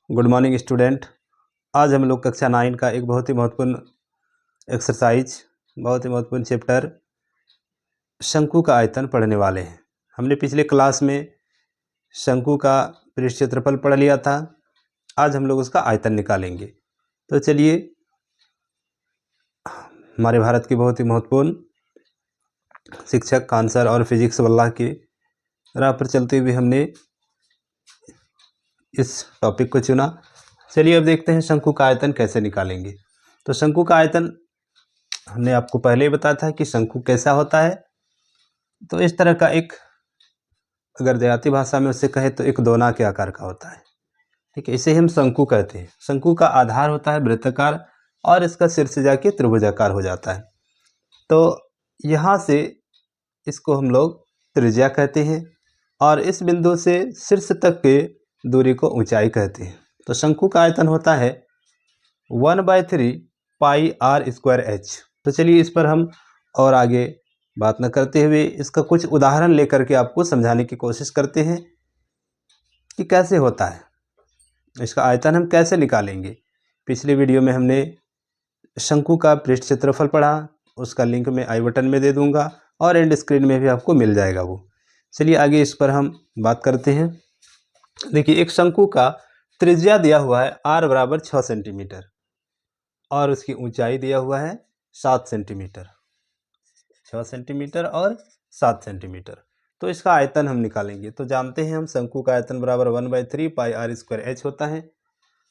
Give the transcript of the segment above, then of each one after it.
Good morning student. आज हम लोग कक्षा 9 का एक बहुत ही महत्वपूर्ण एक्सरसाइज, बहुत ही महत्वपूर्ण चैप्टर शंकु का आयतन पढ़ने वाले हैं। हमने पिछले क्लास में शंकु का पृष्ठ क्षेत्रफल पढ़ लिया था। आज हम लोग उसका आयतन निकालेंगे। तो चलिए, हमारे भारत के बहुत ही महत्वपूर्ण शिक्षक खान सर और फिजिक्स वल्लाह के राह पर चलते हुए हमने इस टॉपिक को चुना। चलिए अब देखते हैं शंकु का आयतन कैसे निकालेंगे। तो शंकु का आयतन हमने आपको पहले ही बताया था कि शंकु कैसा होता है। तो इस तरह का एक, अगर देहाती भाषा में उससे कहें तो एक दोना के आकार का होता है। ठीक है, इसे हम शंकु कहते हैं। शंकु का आधार होता है वृत्ताकार और इसका शीर्ष जाके त्रिभुजाकार हो जाता है। तो यहाँ से इसको हम लोग त्रिज्या कहते हैं और इस बिंदु से शीर्ष तक के दूरी को ऊंचाई कहते हैं। तो शंकु का आयतन होता है 1/3 पाई आर स्क्वायर एच। तो चलिए इस पर हम और आगे बात न करते हुए इसका कुछ उदाहरण लेकर के आपको समझाने की कोशिश करते हैं कि कैसे होता है, इसका आयतन हम कैसे निकालेंगे। पिछले वीडियो में हमने शंकु का पृष्ठ क्षेत्रफल पढ़ा, उसका लिंक मैं आई बटन में दे दूंगा और एंड स्क्रीन में भी आपको मिल जाएगा वो। चलिए आगे इस पर हम बात करते हैं। देखिए, एक शंकु का त्रिज्या दिया हुआ है r बराबर 6 सेंटीमीटर और उसकी ऊंचाई दिया हुआ है 7 सेंटीमीटर, 6 सेंटीमीटर और 7 सेंटीमीटर। तो इसका आयतन हम निकालेंगे। तो जानते हैं हम शंकु का आयतन बराबर 1/3 पाई आर स्क्वायर एच होता है।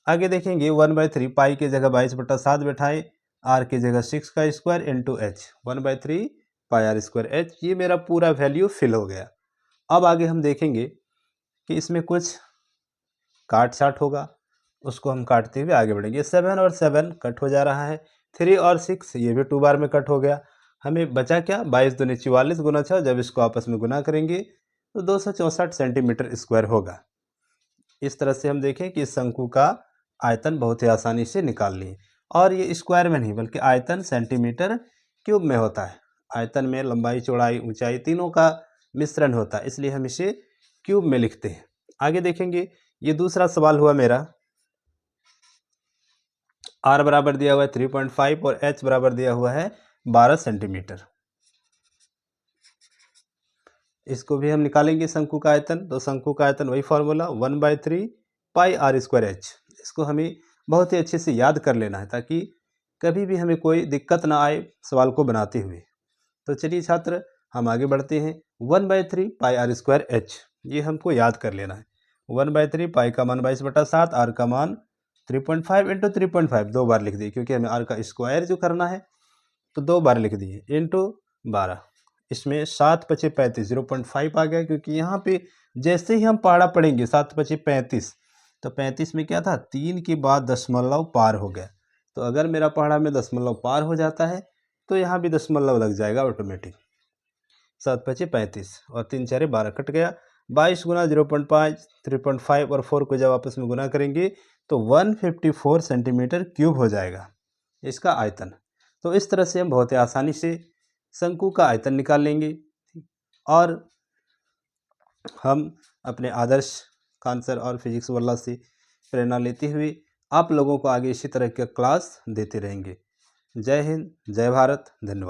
आगे देखेंगे 1/3 पाई की जगह 22/7 बैठाए, आर की जगह 6 का square into H, 1/3 pi R square H. ये मेरा पूरा वैल्यू फिल हो गया। अब आगे हम देखेंगे कि इसमें कुछ काट छाट होगा, उसको हम काटते हुए आगे बढ़ेंगे। 7 और 7 कट हो जा रहा है, 3 और 6 ये भी 2 बार में कट हो गया। हमें बचा क्या, 22 दूनी 44 गुना 6। जब इसको आपस में गुना करेंगे तो 264 सेंटीमीटर स्क्वायर होगा। इस तरह से हम देखें कि इस शंकु का आयतन बहुत ही आसानी से निकाल लिए। और ये स्क्वायर में नहीं बल्कि आयतन सेंटीमीटर क्यूब में होता है। आयतन में लंबाई चौड़ाई ऊंचाई तीनों का मिश्रण होता है, इसलिए हम इसे क्यूब में लिखते हैं। आगे देखेंगे, ये दूसरा सवाल हुआ मेरा। r बराबर दिया हुआ है 3.5 और h बराबर दिया हुआ है 12 सेंटीमीटर। इसको भी हम निकालेंगे शंकु का आयतन। तो शंकु का आयतन वही formula 1/3 pi R square H. इसको हमें बहुत ही अच्छे से याद कर लेना है ताकि कभी भी हमें कोई दिक्कत ना आए सवाल को बनाते हुए। तो चलिए छात्र, हम आगे बढ़ते हैं। 1/3 पाई आर स्क्वायर एच, ये हमको याद कर लेना है। 1/3 पाई का मान 22/7, आर का मान 3.5 इंटू 3.5 2 बार लिख दिए क्योंकि हमें आर का स्क्वायर जो करना है, तो 2 बार लिख दिए इंटू 12। इसमें 7×5 = 35, 0.5 आ गया क्योंकि यहाँ पे जैसे ही हम पहाड़ा पढ़ेंगे 7×5 = 35, तो 35 में क्या था, 3 के बाद दशमलव पार हो गया। तो अगर मेरा पहाड़ा में दशमलव पार हो जाता है तो यहाँ भी दशमलव लग जाएगा ऑटोमेटिक। 7×5 = 35 और 3 4 12 कट गया। 22 गुना 0.5, 3.5 और 4 को जब आपस में गुना करेंगे तो 154 सेंटीमीटर क्यूब हो जाएगा इसका आयतन। तो इस तरह से हम बहुत ही आसानी से शंकु का आयतन निकाल लेंगे और हम अपने आदर्श खान सर और फिजिक्स वाला से प्रेरणा लेते हुए आप लोगों को आगे इसी तरह के क्लास देते रहेंगे। जय हिंद, जय भारत, धन्यवाद।